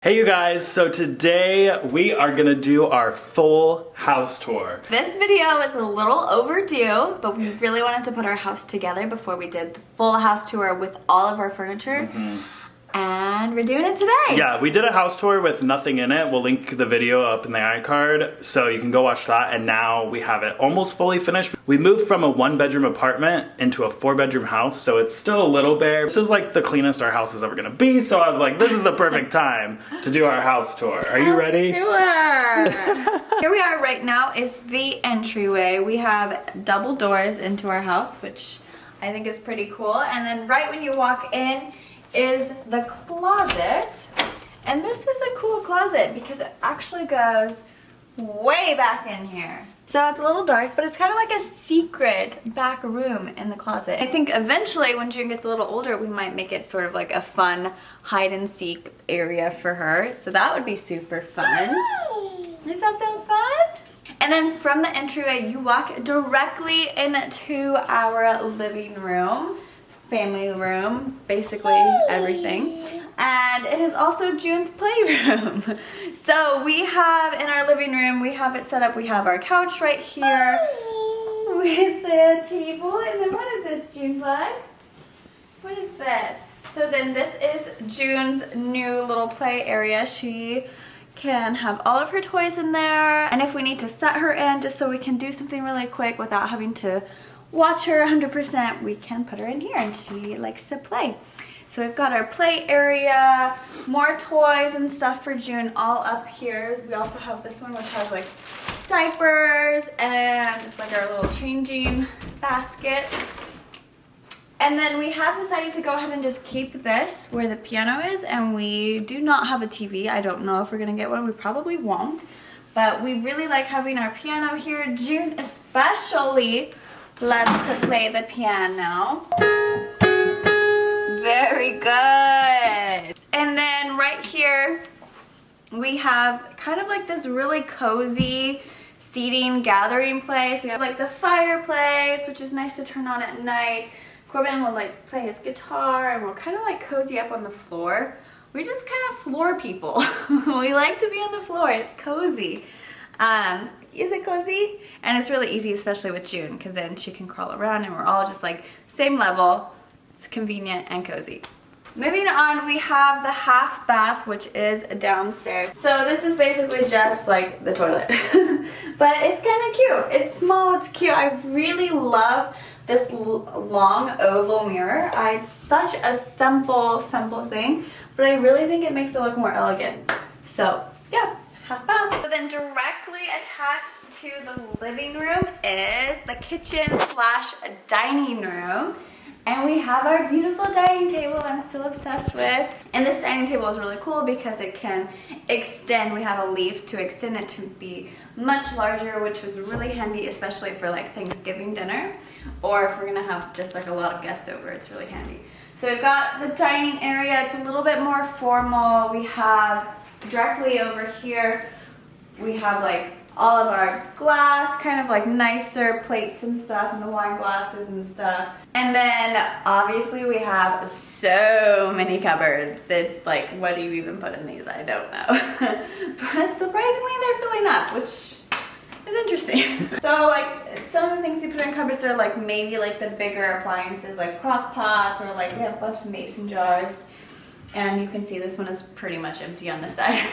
Hey you guys, so today we are gonna do our full house tour. This video is a little overdue, but we really wanted to put our house together before we did the full house tour with all of our furniture. And we're doing it today. Yeah, we did a house tour with nothing in it. We'll link the video up in the iCard so you can go watch that. And now we have it almost fully finished. We moved from a 1-bedroom apartment into a 4-bedroom house, so it's still a little bare. This is like the cleanest our house is ever gonna be, so I was like, this is the perfect time to do our house tour. Are you ready? Tour. Here we are right now is the entryway. We have double doors into our house, which I think is pretty cool. And then right when you walk in is the closet. And this is a cool closet because it actually goes way back in here. So it's a little dark, but it's kind of like a secret back room in the closet. I think eventually when June gets a little older, we might make it sort of like a fun hide and seek area for her. So that would be super fun. Is that so fun? And then from the entryway, you walk directly into our living room, family room, basically everything. And it is also June's playroom. So we have in our living room, we have it set up, we have our couch right here with the table. And then what is this, June Bud? What is this? So then this is June's new little play area. She can have all of her toys in there. And if we need to set her in just so we can do something really quick without having to watch her 100%, we can put her in here and she likes to play. So we've got our play area, more toys and stuff for June all up here. We also have this one which has like diapers and it's like our little changing basket. And then we have decided to go ahead and just keep this where the piano is, and we do not have a TV. I don't know if we're gonna get one, we probably won't. But we really like having our piano here. June especially loves to play the piano. Very good. And then right here, we have kind of like this really cozy seating gathering place. We have like the fireplace, which is nice to turn on at night. Corbin will like play his guitar and we'll kind of like cozy up on the floor. We're just kind of floor people. We like to be on the floor. It's cozy. Is it cozy? And it's really easy, especially with June, because then she can crawl around and we're all just like same level. It's convenient and cozy. Moving on, we have the half bath, which is downstairs. So this is basically just like the toilet. But it's kind of cute. It's small, it's cute. I really love this long oval mirror. It's such a simple thing, but I really think it makes it look more elegant. So yeah, half bath. So then directly attached to the living room is the kitchen slash dining room. And we have our beautiful dining table I'm still obsessed with. And this dining table is really cool because it can extend. We have a leaf to extend it to be much larger, which was really handy, especially for like Thanksgiving dinner. Or if we're gonna have just like a lot of guests over, it's really handy. So we've got the dining area. It's a little bit more formal. We have directly over here, we have like all of our glass, kind of like nicer plates and stuff, and the wine glasses and stuff. And then obviously we have so many cupboards. It's like, what do you even put in these? I don't know. But surprisingly they're filling up, which is interesting. So like some of the things you put in cupboards are like maybe like the bigger appliances like crock pots, or like we have a bunch of mason jars. And you can see this one is pretty much empty on this side.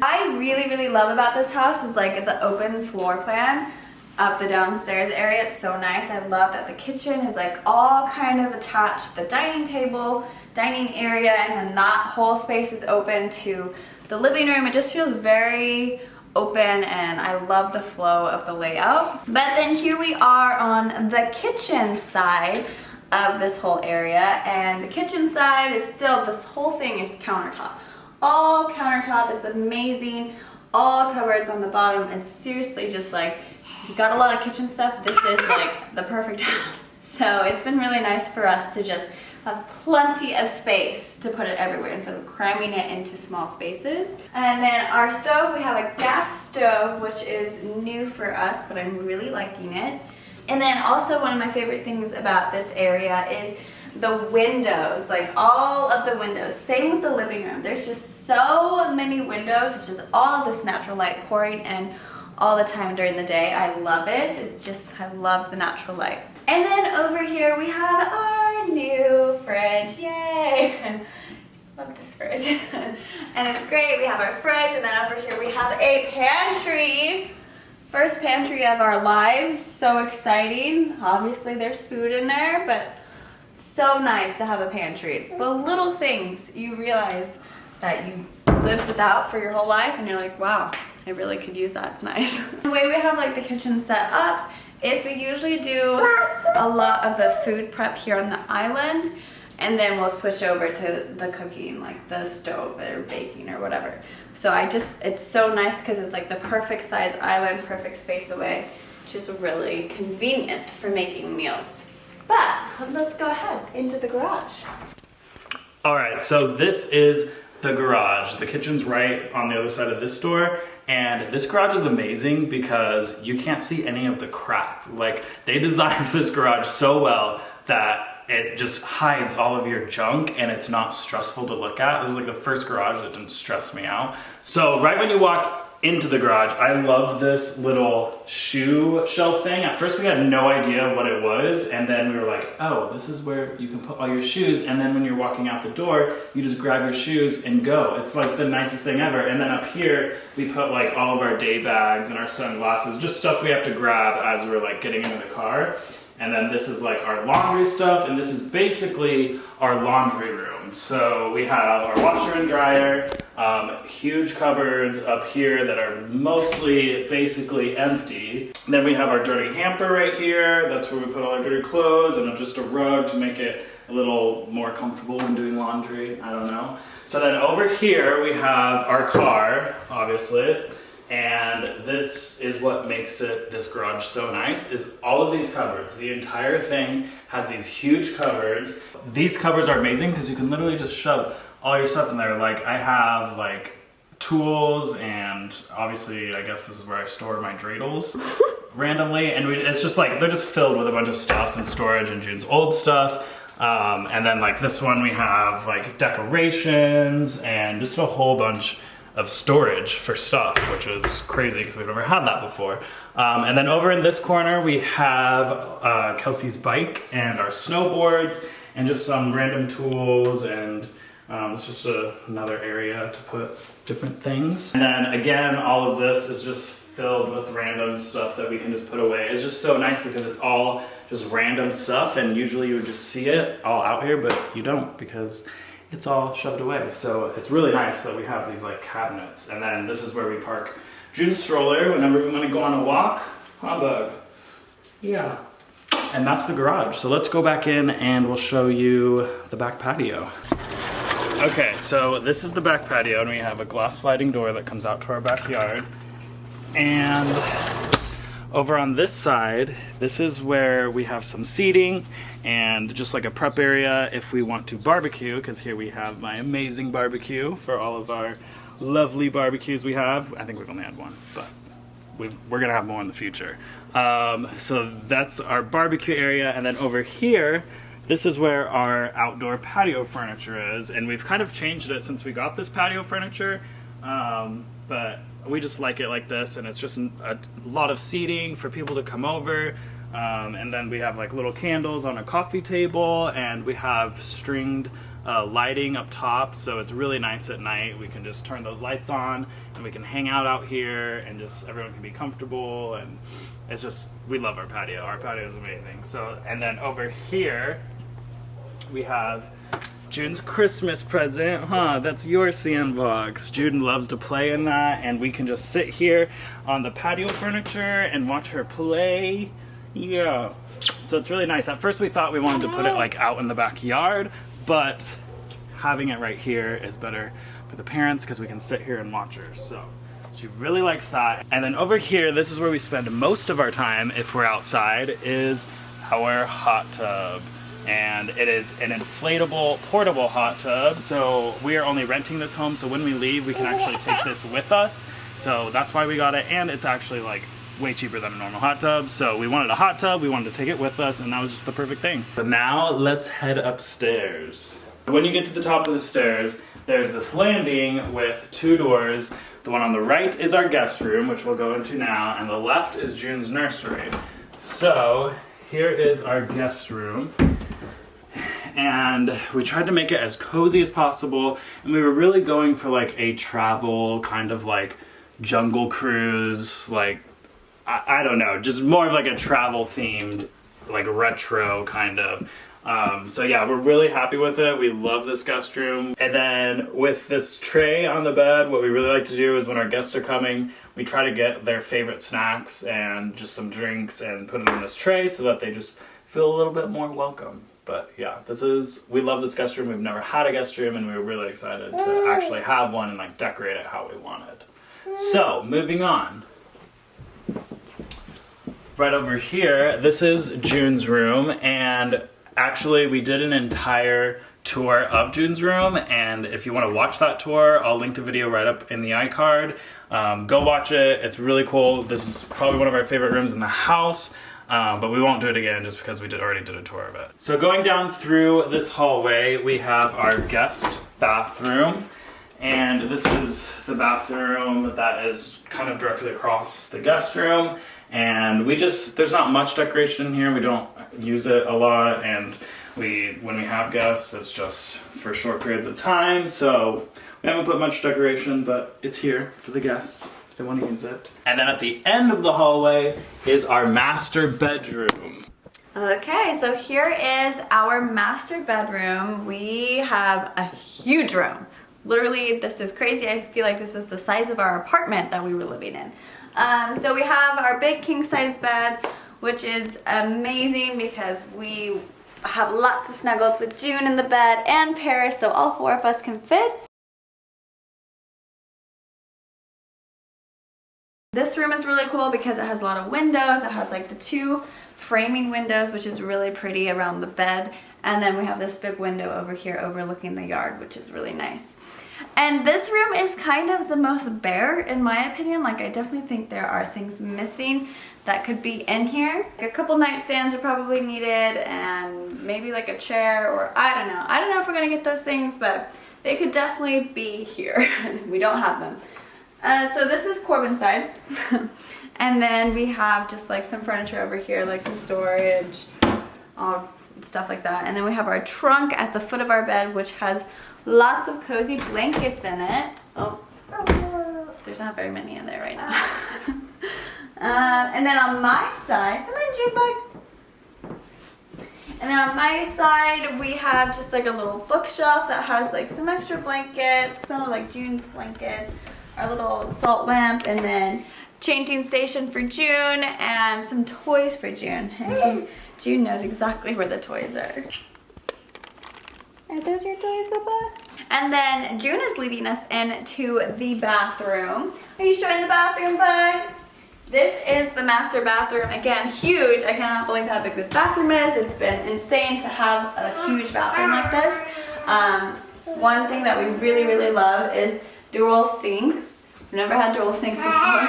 I really love about this house is like the open floor plan of the downstairs area. It's so nice. I love that the kitchen is like all kind of attached to the dining table, dining area, and then that whole space is open to the living room. It just feels very open and I love the flow of the layout. But then here we are on the kitchen side of this whole area, and the kitchen side is still, this whole thing is countertop. All countertop, it's amazing. All cupboards on the bottom. It's seriously just like, if you've got a lot of kitchen stuff, this is like the perfect house. So it's been really nice for us to just have plenty of space to put it everywhere instead of cramming it into small spaces. And then our stove, we have a gas stove, which is new for us, but I'm really liking it. And then also one of my favorite things about this area is the windows, like all of the windows. Same with the living room. There's just so many windows. It's just all of this natural light pouring in all the time during the day. I love it. It's just, I love the natural light. And then over here we have our new fridge. Yay! Love this fridge. And it's great. We have our fridge, and then over here we have a pantry. First pantry of our lives. So exciting. Obviously there's food in there, but so nice to have a pantry. It's the little things you realize that you lived without for your whole life, and you're like, wow, I really could use that. It's nice. The way we have like the kitchen set up is we usually do a lot of the food prep here on the island, and then we'll switch over to the cooking, like the stove or baking or whatever. So it's so nice because it's like the perfect size island, perfect space away. Just really convenient for making meals. But let's go ahead into the garage. All right, so this is the garage. The kitchen's right on the other side of this door, and this garage is amazing because you can't see any of the crap. Like, they designed this garage so well that it just hides all of your junk and it's not stressful to look at. This is like the first garage that didn't stress me out. So right when you walk into the garage, I love this little shoe shelf thing. At first we had no idea what it was, and then we were like, oh, this is where you can put all your shoes, and then when you're walking out the door, you just grab your shoes and go. It's like the nicest thing ever. And then up here, we put like all of our day bags and our sunglasses, just stuff we have to grab as we're like getting into the car. And then this is like our laundry stuff, and this is basically our laundry room. So we have our washer and dryer, huge cupboards up here that are mostly basically empty. And then we have our dirty hamper right here. That's where we put all our dirty clothes, and just a rug to make it a little more comfortable when doing laundry. I don't know. So then over here we have our car, obviously. And this is what makes this garage so nice, is all of these cupboards. The entire thing has these huge cupboards. These cupboards are amazing because you can literally just shove all your stuff in there. Like, I have like tools, and obviously I guess this is where I store my dreidels randomly. And it's just like, they're just filled with a bunch of stuff and storage and June's old stuff. And then like this one we have like decorations and just a whole bunch of storage for stuff, which is crazy because we've never had that before. And then over in this corner we have Kelsey's bike and our snowboards and just some random tools, and it's just another area to put different things. And then again, all of this is just filled with random stuff that we can just put away. It's just so nice because it's all just random stuff, and usually you would just see it all out here, but you don't because it's all shoved away. So it's really nice that we have these like cabinets. And then this is where we park June's stroller whenever we want to go on a walk. Humbug. Yeah. And that's the garage. So let's go back in and we'll show you the back patio. Okay, so this is the back patio, and we have a glass sliding door that comes out to our backyard. And over on this side, this is where we have some seating and just like a prep area if we want to barbecue, because here we have my amazing barbecue for all of our lovely barbecues we have. I think we've only had one, but we're gonna have more in the future. So that's our barbecue area, and then over here, this is where our outdoor patio furniture is, and we've kind of changed it since we got this patio furniture, but we just like it like this, and it's just a lot of seating for people to come over. And then we have like little candles on a coffee table, and we have stringed lighting up top, so it's really nice at night. We can just turn those lights on and we can hang out here, and just everyone can be comfortable, and it's just, we love our patio. Our patio is amazing. So, and then over here we have June's Christmas present. That's your sandbox. June loves to play in that, and we can just sit here on the patio furniture and watch her play. Yeah. So it's really nice. At first we thought we wanted to put it like out in the backyard, but having it right here is better for the parents because we can sit here and watch her. So she really likes that. And then over here, this is where we spend most of our time if we're outside, is our hot tub. And it is an inflatable, portable hot tub. So we are only renting this home, so when we leave, we can actually take this with us. So that's why we got it, and it's actually like way cheaper than a normal hot tub. So we wanted a hot tub, we wanted to take it with us, and that was just the perfect thing. So now let's head upstairs. When you get to the top of the stairs, there's this landing with 2 doors. The one on the right is our guest room, which we'll go into now, and the left is June's nursery. So here is our guest room. And we tried to make it as cozy as possible, and we were really going for like a travel kind of like jungle cruise, like I don't know, just more of like a travel themed, like retro kind of. So yeah, we're really happy with it. We love this guest room. And then with this tray on the bed, what we really like to do is when our guests are coming, we try to get their favorite snacks and just some drinks and put it in this tray so that they just feel a little bit more welcome. But yeah, we love this guest room. We've never had a guest room, and we were really excited to actually have one and like decorate it how we wanted. So moving on. Right over here, this is June's room, and actually we did an entire tour of June's room, and if you want to watch that tour, I'll link the video right up in the iCard. Go watch it. It's really cool. This is probably one of our favorite rooms in the house. But we won't do it again just because we already did a tour of it. So going down through this hallway, we have our guest bathroom. And this is the bathroom that is kind of directly across the guest room. And there's not much decoration in here. We don't use it a lot. And when we have guests, it's just for short periods of time. So we haven't put much decoration, but it's here for the guests. They want to use it. And then at the end of the hallway is our master bedroom. Okay, so here is our master bedroom. We have a huge room. Literally, this is crazy. I feel like this was the size of our apartment that we were living in. So we have our big king size bed, which is amazing because we have lots of snuggles with June in the bed and Paris, so all 4 of us can fit. This room is really cool because it has a lot of windows. It has like the 2 framing windows, which is really pretty around the bed. And then we have this big window over here overlooking the yard, which is really nice. And this room is kind of the most bare in my opinion. Like I definitely think there are things missing that could be in here. A couple nightstands are probably needed and maybe like a chair, or I don't know. I don't know if we're gonna get those things, but they could definitely be here. We don't have them. So this is Corbin's side. And then we have just like some furniture over here, like some storage, all stuff like that. And then we have our trunk at the foot of our bed, which has lots of cozy blankets in it. Oh, there's not very many in there right now. And then on my side, come on, June bug. And then on my side, we have just like a little bookshelf that has like some extra blankets, some of like June's blankets, our little salt lamp, and then changing station for June, and some toys for June. And June knows exactly where the toys are. Are those your toys, Papa? And then June is leading us into the bathroom. Are you showing the bathroom, bud? This is the master bathroom. Again, huge. I cannot believe how big this bathroom is. It's been insane to have a huge bathroom like this. One thing that we really, really love is dual sinks. We've never had dual sinks before.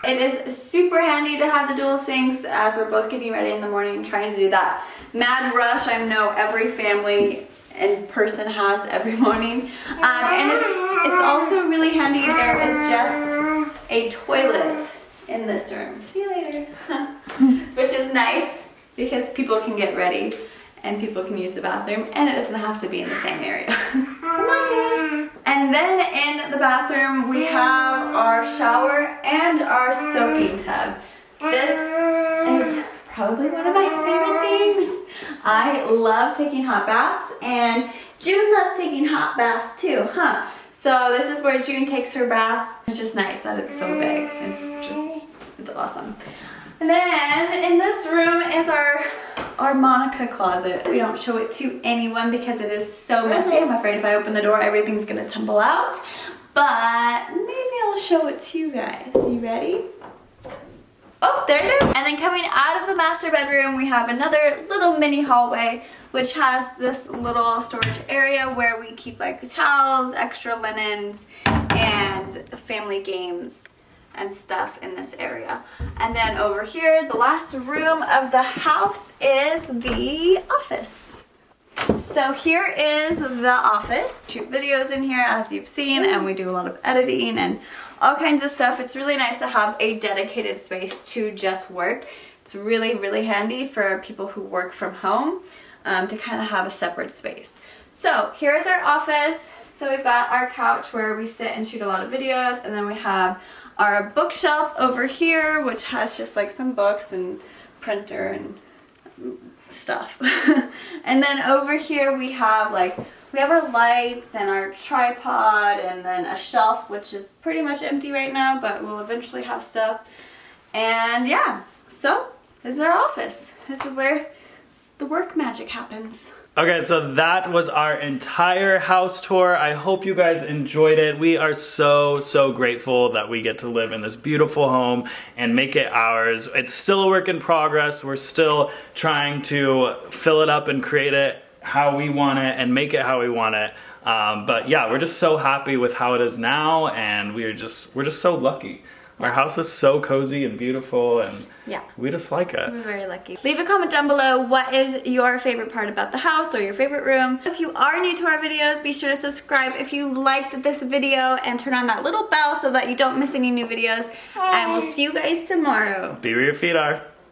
It is super handy to have the dual sinks as we're both getting ready in the morning and trying to do that mad rush I know every family and person has every morning. And it's also really handy. There is just a toilet in this room. See you later. Which is nice because people can get ready and people can use the bathroom, and it doesn't have to be in the same area. Come on, guys. And then in the bathroom, we have our shower and our soaking tub. This is probably one of my favorite things. I love taking hot baths, and June loves taking hot baths too, huh? So this is where June takes her baths. It's just nice that it's so big. It's awesome. And then in this room is our Monica closet. We don't show it to anyone because it is so messy. I'm afraid if I open the door, everything's gonna tumble out. But maybe I'll show it to you guys. You ready? Oh, there it is. And then coming out of the master bedroom, we have another little mini hallway, which has this little storage area where we keep like towels, extra linens, and family games and stuff in this area. And then over here, the last room of the house is the office. So here is the office. Shoot videos in here as you've seen, and we do a lot of editing and all kinds of stuff. It's really nice to have a dedicated space to just work. It's really, really handy for people who work from home to kind of have a separate space. So here's our office. So we've got our couch where we sit and shoot a lot of videos, and then we have our bookshelf over here, which has just like some books and printer and stuff. And then over here we have our lights and our tripod, and then a shelf which is pretty much empty right now, but we'll eventually have stuff. And yeah, so this is our office. This is where the work magic happens. Okay, so that was our entire house tour. I hope you guys enjoyed it. We are so, so grateful that we get to live in this beautiful home and make it ours. It's still a work in progress. We're still trying to fill it up and create it how we want it and make it how we want it. But yeah, we're just so happy with how it is now, and we're just so lucky. Our house is so cozy and beautiful, and yeah, we just like it. We're very lucky. Leave a comment down below what is your favorite part about the house or your favorite room. If you are new to our videos, be sure to subscribe if you liked this video and turn on that little bell so that you don't miss any new videos. And we'll see you guys tomorrow. Be where your feet are.